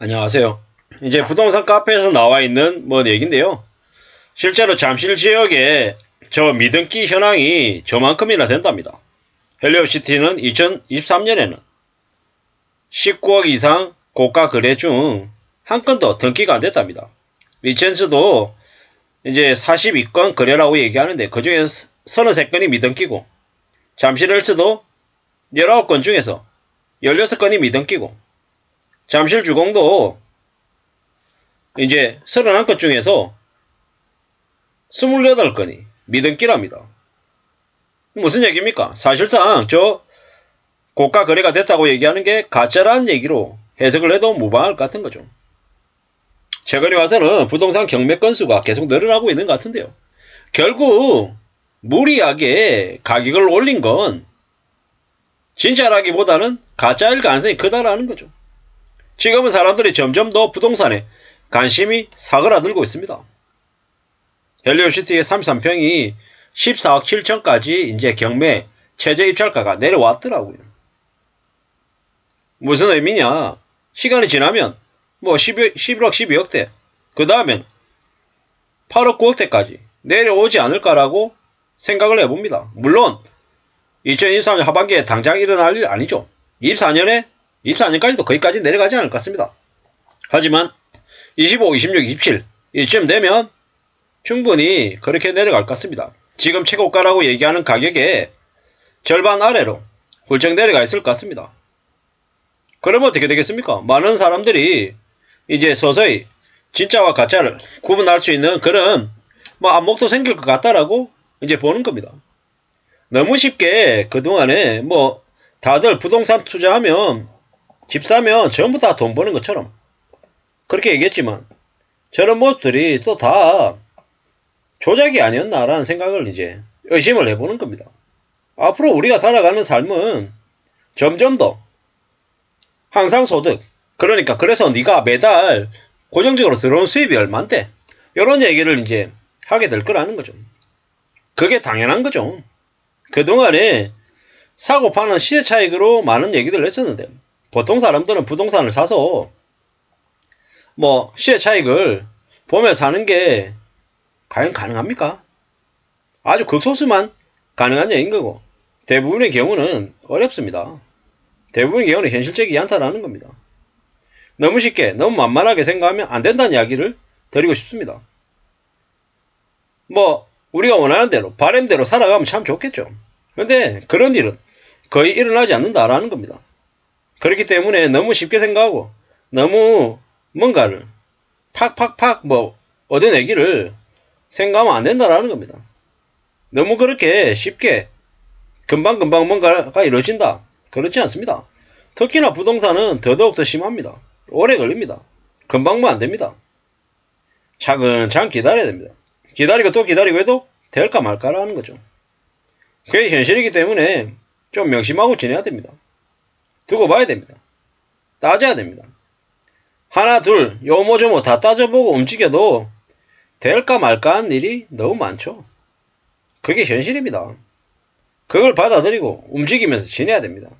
안녕하세요. 이제 부동산 카페에서 나와 있는 얘기인데요. 실제로 잠실 지역에 저 미등기 현황이 저만큼이나 된답니다. 헬리오시티는 2023년에는 19억 이상 고가 거래 중 한 건도 등기가 안 됐답니다. 리첸스도 이제 42건 거래라고 얘기하는데 그 중에 33건이 미등기고, 잠실헬스도 19건 중에서 16건이 미등기고, 잠실 주공도 이제 31건 중에서 28건이 미등기랍니다. 무슨 얘기입니까? 사실상 저 고가 거래가 됐다고 얘기하는 게 가짜라는 얘기로 해석을 해도 무방할 것 같은 거죠. 최근에 와서는 부동산 경매 건수가 계속 늘어나고 있는 것 같은데요. 결국 무리하게 가격을 올린 건 진짜라기보다는 가짜일 가능성이 크다라는 거죠. 지금은 사람들이 점점 더 부동산에 관심이 사그라들고 있습니다. 헬리오시티의 33평이 14억 7천까지 이제 경매 최저 입찰가가 내려왔더라고요. 무슨 의미냐? 시간이 지나면 11억 12억대, 그 다음엔 8억 9억대까지 내려오지 않을까라고 생각을 해봅니다. 물론 2023년 하반기에 당장 일어날 일 아니죠. 24년까지도 거기까지 내려가지 않을 것 같습니다. 하지만 25, 26, 27 이쯤 되면 충분히 그렇게 내려갈 것 같습니다. 지금 최고가라고 얘기하는 가격의 절반 아래로 훌쩍 내려가 있을 것 같습니다. 그러면 어떻게 되겠습니까? 많은 사람들이 이제 서서히 진짜와 가짜를 구분할 수 있는 그런 안목도 생길 것 같다라고 이제 보는 겁니다. 너무 쉽게 그동안에 다들 부동산 투자하면 집 사면 전부 다 돈 버는 것처럼 그렇게 얘기했지만, 저런 모습들이 또 다 조작이 아니었나라는 생각을 이제 의심을 해보는 겁니다. 앞으로 우리가 살아가는 삶은 점점 더 항상 소득, 그러니까 그래서 네가 매달 고정적으로 들어오는 수입이 얼만데, 이런 얘기를 이제 하게 될 거라는 거죠. 그게 당연한 거죠. 그동안에 사고 파는 시세 차익으로 많은 얘기들을 했었는데, 보통 사람들은 부동산을 사서 시세 차익을 보며 사는 게 과연 가능합니까? 아주 극소수만 가능한 얘기인 거고, 대부분의 경우는 어렵습니다. 대부분의 경우는 현실적이지 않다라는 겁니다. 너무 쉽게, 너무 만만하게 생각하면 안 된다는 이야기를 드리고 싶습니다. 우리가 원하는 대로, 바람대로 살아가면 참 좋겠죠. 그런데 그런 일은 거의 일어나지 않는다라는 겁니다. 그렇기 때문에 너무 쉽게 생각하고, 너무 뭔가를 팍팍팍 얻어내기를 생각하면 안 된다라는 겁니다. 너무 그렇게 쉽게 금방금방 뭔가가 이루어진다, 그렇지 않습니다. 특히나 부동산은 더더욱 심합니다. 오래 걸립니다. 금방만 안 됩니다. 차근차근 기다려야 됩니다. 기다리고 또 기다리고 해도 될까 말까라는 거죠. 그게 현실이기 때문에 좀 명심하고 지내야 됩니다. 두고 봐야 됩니다. 따져야 됩니다. 하나 둘 요모조모 다 따져보고 움직여도 될까 말까 하는 일이 너무 많죠. 그게 현실입니다. 그걸 받아들이고 움직이면서 지내야 됩니다.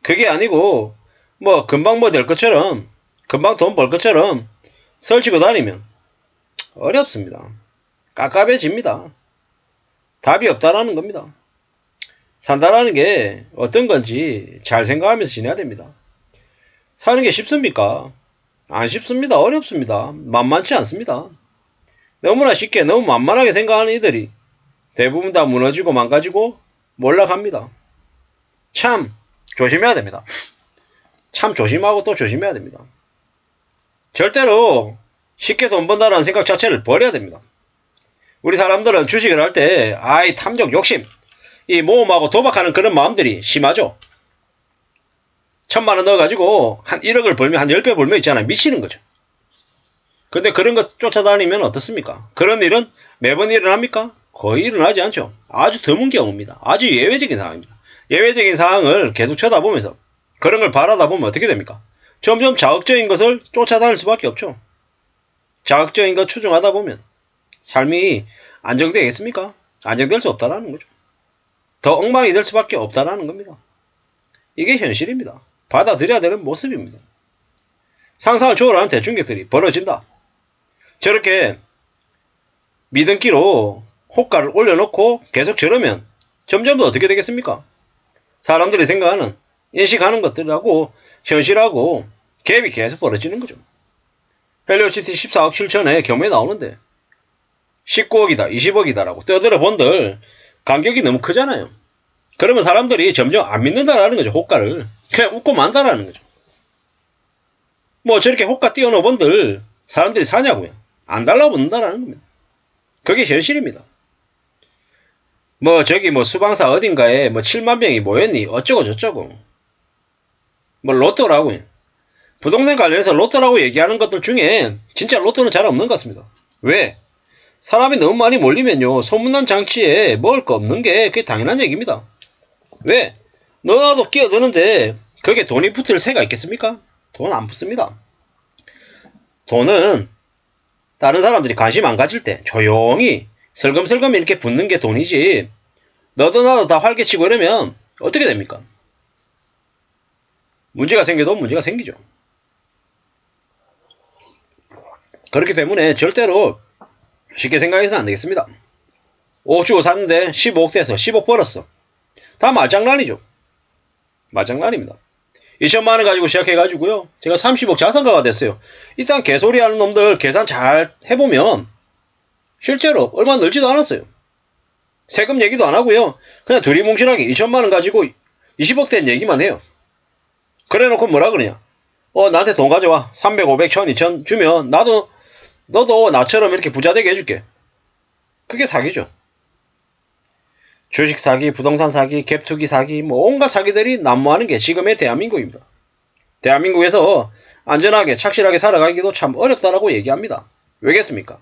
그게 아니고 금방 될 것처럼, 금방 돈 벌 것처럼 설치고 다니면 어렵습니다. 깝깝해집니다. 답이 없다라는 겁니다. 산다라는 게 어떤 건지 잘 생각하면서 지내야 됩니다. 사는 게 쉽습니까? 안 쉽습니다. 어렵습니다. 만만치 않습니다. 너무나 쉽게, 너무 만만하게 생각하는 이들이 대부분 다 무너지고 망가지고 몰락합니다. 참 조심해야 됩니다. 참 조심하고 또 조심해야 됩니다. 절대로 쉽게 돈 번다라는 생각 자체를 버려야 됩니다. 우리 사람들은 주식을 할 때 탐욕, 욕심, 이 모험하고 도박하는 그런 마음들이 심하죠. 1000만원 넣어가지고 한 1억을 벌면, 한 10배 벌면 있잖아요. 미치는 거죠. 근데 그런 거 쫓아다니면 어떻습니까? 그런 일은 매번 일어납니까? 거의 일어나지 않죠. 아주 드문 경우입니다. 아주 예외적인 상황입니다. 예외적인 상황을 계속 쳐다보면서 그런 걸 바라다 보면 어떻게 됩니까? 점점 자극적인 것을 쫓아다닐 수밖에 없죠. 자극적인 것 추종하다 보면 삶이 안정되겠습니까? 안정될 수 없다라는 거죠. 더 엉망이 될 수밖에 없다라는 겁니다. 이게 현실입니다. 받아들여야 되는 모습입니다. 상상을 초월하는 대충격들이 벌어진다. 저렇게 미등기로 호가를 올려놓고 계속 저러면 점점 더 어떻게 되겠습니까? 사람들이 생각하는, 인식하는 것들하고 현실하고 갭이 계속 벌어지는 거죠. 헬리오시티 14억 7천에 경매 나오는데 19억이다 20억이다 라고 떠들어 본들 간격이 너무 크잖아요. 그러면 사람들이 점점 안 믿는다라는 거죠. 호가를 그냥 웃고 만다라는 거죠. 뭐 저렇게 호가 띄워놓은 본들 사람들이 사냐고요. 안 달라붙는다라는 겁니다. 그게 현실입니다. 뭐 저기 뭐 수방사 어딘가에 뭐 7만 명이 모였니 어쩌고 저쩌고 뭐 로또라고요. 부동산 관련해서 로또라고 얘기하는 것들 중에 진짜 로또는 잘 없는 것 같습니다. 왜? 사람이 너무 많이 몰리면요 소문난 장치에 먹을 거 없는 게 그게 당연한 얘기입니다. 왜? 너나도 끼어드는데 그게 돈이 붙을 새가 있겠습니까? 돈 안 붙습니다. 돈은 다른 사람들이 관심 안 가질 때 조용히 슬금슬금 이렇게 붙는 게 돈이지 너도 나도 다 활개치고 이러면 어떻게 됩니까? 문제가 생겨도 문제가 생기죠. 그렇기 때문에 절대로 쉽게 생각해서는 안 되겠습니다. 5억 주고 샀는데 15억 돼서 10억 벌었어. 다 말장난이죠. 말장난입니다. 2천만원 가지고 시작해가지고요. 제가 30억 자산가가 됐어요. 일단 개소리 하는 놈들 계산 잘 해보면 실제로 얼마 늘지도 않았어요. 세금 얘기도 안 하고요. 그냥 두리뭉실하게 2천만원 가지고 20억 된 얘기만 해요. 그래 놓고 뭐라 그러냐. 나한테 돈 가져와. 300, 500, 1000, 2000 주면 너도 나처럼 이렇게 부자 되게 해줄게. 그게 사기죠. 주식 사기, 부동산 사기, 갭투기 사기, 뭐 온갖 사기들이 난무하는 게 지금의 대한민국입니다. 대한민국에서 안전하게 착실하게 살아가기도 참 어렵다라고 얘기합니다. 왜겠습니까?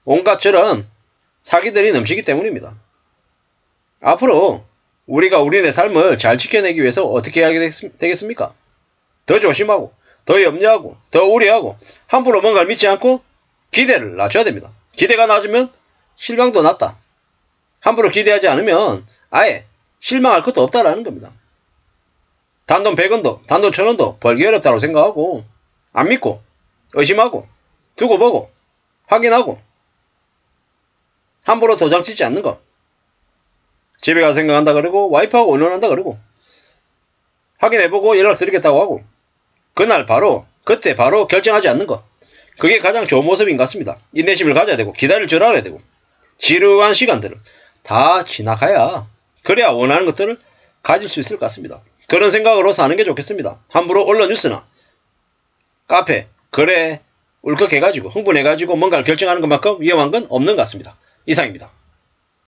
온갖 저런 사기들이 넘치기 때문입니다. 앞으로 우리가 우리네 삶을 잘 지켜내기 위해서 어떻게 해야 되겠습니까? 더 조심하고, 더 염려하고, 더 우려하고, 함부로 뭔가를 믿지 않고 기대를 낮춰야 됩니다. 기대가 낮으면 실망도 낮다. 함부로 기대하지 않으면 아예 실망할 것도 없다라는 겁니다. 단돈 100원도 단돈 1000원도 벌기 어렵다고 생각하고 안 믿고 의심하고 두고 보고 확인하고 함부로 도장 찍지 않는 것. 집에 가서 생각한다 그러고 와이프하고 의논한다 그러고 확인해보고 연락드리겠다고 하고 그날 바로 그때 바로 결정하지 않는 것. 그게 가장 좋은 모습인 것 같습니다. 인내심을 가져야 되고 기다릴 줄 알아야 되고 지루한 시간들을 다 지나가야 그래야 원하는 것들을 가질 수 있을 것 같습니다. 그런 생각으로 사는 게 좋겠습니다. 함부로 언론 뉴스나 카페, 거래 울컥해가지고 흥분해가지고 뭔가를 결정하는 것만큼 위험한 건 없는 것 같습니다. 이상입니다.